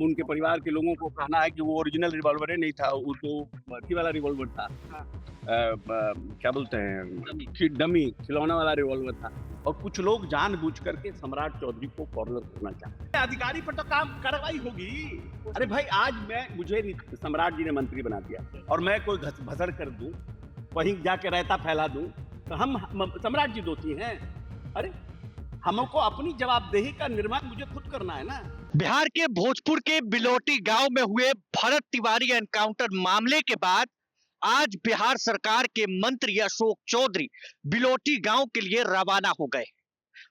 उनके परिवार के लोगों को कहना है कि वो ओरिजिनल रिवॉल्वर ही नहीं था, वो तो भर्ती वाला रिवॉल्वर था। क्या बोलते हैं कि डमी खिलौना वाला रिवॉल्वर था। और कुछ लोग जानबूझ करके सम्राट चौधरी को कॉर्नर करना चाहते हैं। अधिकारी पर तो काम कार्रवाई होगी। अरे भाई, आज मुझे सम्राट जी ने मंत्री बना दिया और मैं कोई भसड़ कर दूं, वहीं जाके रायता फैला दूं, तो हम सम्राट जी दोषी हैं? अरे, हमको अपनी जवाबदेही का निर्माण मुझे खुद करना है ना। बिहार के भोजपुर के बिलोटी गांव में हुए भरत तिवारी एनकाउंटर मामले के बाद आज बिहार सरकार के मंत्री अशोक चौधरी बिलोटी गांव के लिए रवाना हो गए।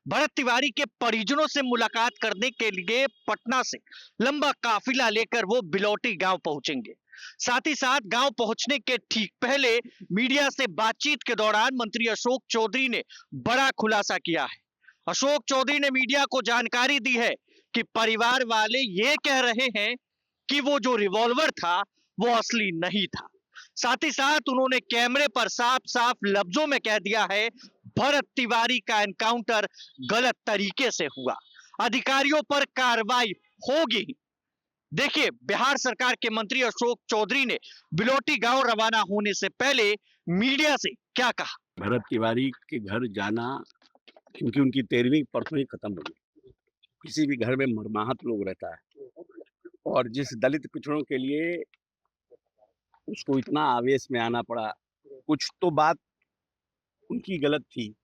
भरत तिवारी के परिजनों से मुलाकात करने के लिए पटना से लंबा काफिला लेकर वो बिलोटी गांव पहुंचेंगे। साथ ही साथ गांव पहुंचने के ठीक पहले मीडिया से बातचीत के दौरान मंत्री अशोक चौधरी ने बड़ा खुलासा किया है। अशोक चौधरी ने मीडिया को जानकारी दी है कि परिवार वाले ये कह रहे हैं कि वो जो रिवॉल्वर था वो असली नहीं था। साथ ही साथ उन्होंने कैमरे पर साफ साफ लफ्जों में कह दिया है भरत तिवारी का एनकाउंटर गलत तरीके से हुआ, अधिकारियों पर कार्रवाई होगी। देखिए बिहार सरकार के मंत्री अशोक चौधरी ने बिलोटी गांव रवाना होने से पहले मीडिया से क्या कहा। भरत तिवारी के घर जाना, क्योंकि उनकी 13वीं परसों ही खत्म हो गई। किसी भी घर में मरमाहत लोग रहता है, और जिस दलित पिछड़ों के लिए उसको इतना आवेश में आना पड़ा, कुछ तो बात उनकी गलत थी।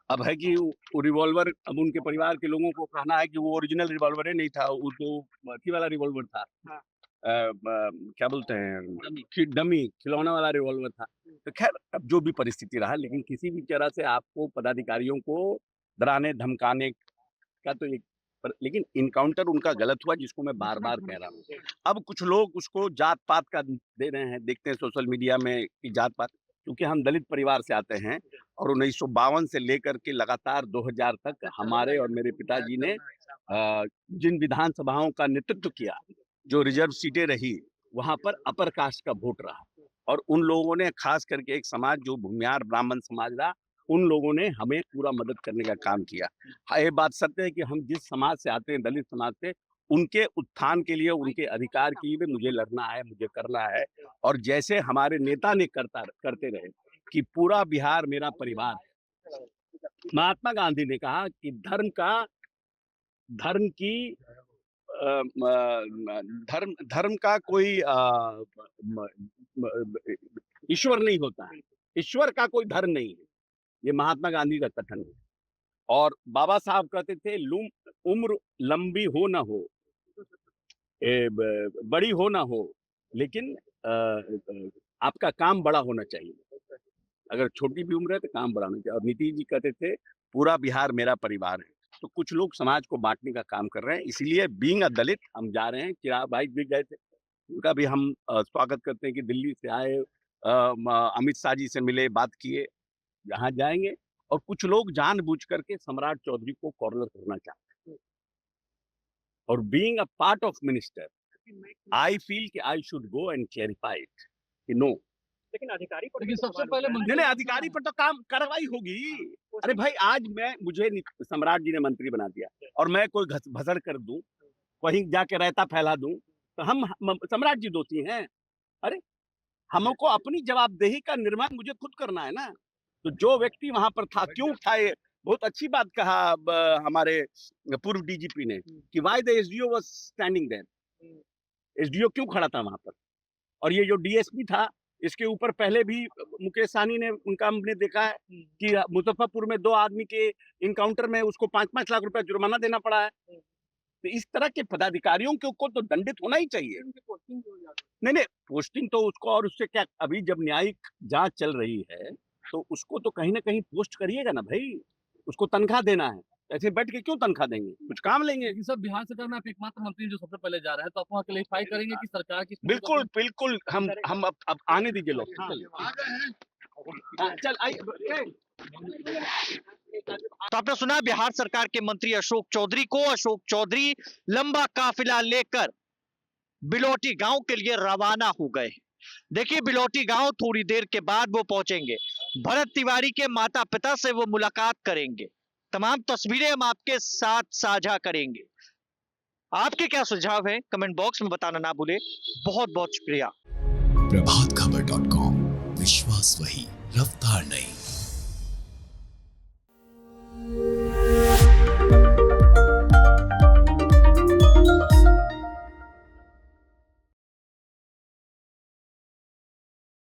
अब है कि वो रिवॉल्वर, अब उनके परिवार के लोगों को कहना है कि वो ओरिजिनल रिवॉल्वर ही नहीं था, वो तो भर्ती वाला रिवॉल्वर था। क्या बोलते हैं कि डमी खिलौना वाला रिवॉल्वर था। तो खैर, अब जो भी परिस्थिति रहा, लेकिन किसी भी तरह से आपको पदाधिकारियों को डराने धमकाने का तो एक लेकिन इनकाउंटर उनका गलत हुआ, जिसको मैं बार बार कह रहा हूँ। अब कुछ लोग उसको जात पात का दे रहे हैं, देखते हैं सोशल मीडिया में कि जात पात, क्योंकि हम दलित परिवार से आते हैं और 1952 से लेकर के लगातार 2000 तक हमारे और मेरे पिताजी ने जिन विधानसभाओं का नेतृत्व किया, जो रिजर्व सीटें रही, वहां पर अपर कास्ट का वोट रहा, और उन लोगों ने खास करके एक समाज जो भूमियार ब्राह्मण समाज रहा, उन लोगों ने हमें पूरा मदद करने का काम किया। हाँ, ये बात सत्य है कि हम जिस समाज से आते हैं, दलित समाज से, उनके उत्थान के लिए, उनके अधिकार के लिए मुझे लड़ना है, मुझे करना है। और जैसे हमारे नेता ने करते रहे कि पूरा बिहार मेरा परिवार है। महात्मा गांधी ने कहा कि धर्म की धर्म का कोई ईश्वर नहीं होता है, ईश्वर का कोई धर्म नहीं है। ये महात्मा गांधी का कथन है। और बाबा साहब कहते थे, उम्र लंबी हो ना हो, बड़ी हो ना हो, लेकिन आपका काम बड़ा होना चाहिए। अगर छोटी भी उम्र है तो काम बड़ा होना चाहिए। और नीतीश जी कहते थे, पूरा बिहार मेरा परिवार है। तो कुछ लोग समाज को बांटने का काम कर रहे हैं, इसलिए बीइंग अ दलित हम जा रहे हैं। चिराग भाई भी गए थे, उनका भी हम स्वागत करते हैं कि दिल्ली से आए, अमित शाह जी से मिले, बात किए, जहाँ जाएंगे। और कुछ लोग जानबूझ करके सम्राट चौधरी को कॉर्नर करना चाहते हैं। और being a part of minister, I feel कि I should go and clarify it कि नो। लेकिन अधिकारी पर लेकिन सबसे पहले नहीं, अधिकारी पर तो काम कार्रवाई होगी। अरे भाई, आज मुझे सम्राट जी ने मंत्री बना दिया और मैं कोई भसड़ कर दूं, वहीं जाके रायता फैला दूं, तो हम सम्राट जी दोषी हैं? अरे, हमको अपनी जवाबदेही का निर्माण मुझे खुद करना है ना। तो जो व्यक्ति वहां पर था, क्यों था, ये बहुत अच्छी बात कहा हमारे पूर्व डीजीपी ने कि why the SDO was standing there. SDO क्यों खड़ा था वहां पर? और ये जो डीएसपी था, इसके ऊपर पहले भी मुकेश सहनी ने, उनका हमने देखा है कि मुजफ्फरपुर में 2 आदमी के इनकाउंटर में उसको 5-5 लाख रुपया जुर्माना देना पड़ा है। तो इस तरह के पदाधिकारियों को तो दंडित होना ही चाहिए। नहीं, पोस्टिंग तो उसको, और उससे क्या, अभी जब न्यायिक जांच चल रही है तो उसको तो कहीं ना कहीं पोस्ट करिएगा ना भाई, उसको तनख्वाह देना है। ऐसे बैठ के क्यों तनख्वाह देंगे, कुछ काम लेंगे। ये सब बिहार सरकार में आप एकमात्र मंत्री जो सबसे पहले जा रहे हैं, तो आप वहाँ क्लेरिफाई करेंगे कि सरकार की बिल्कुल बिल्कुल, हम अब आने दीजिए लोग। चल आइए। तो आपने सुना बिहार सरकार के मंत्री अशोक चौधरी को। अशोक चौधरी लंबा काफिला लेकर बिलोटी गांव के लिए रवाना हो गए। देखिए बिलोटी गांव थोड़ी देर के बाद वो पहुंचेंगे। भरत तिवारी के माता पिता से वो मुलाकात करेंगे। तमाम तस्वीरें हम आपके साथ साझा करेंगे। आपके क्या सुझाव है कमेंट बॉक्स में बताना ना भूले। बहुत बहुत शुक्रिया। प्रभातखबर.com, विश्वास वही, रफ्तार नहीं।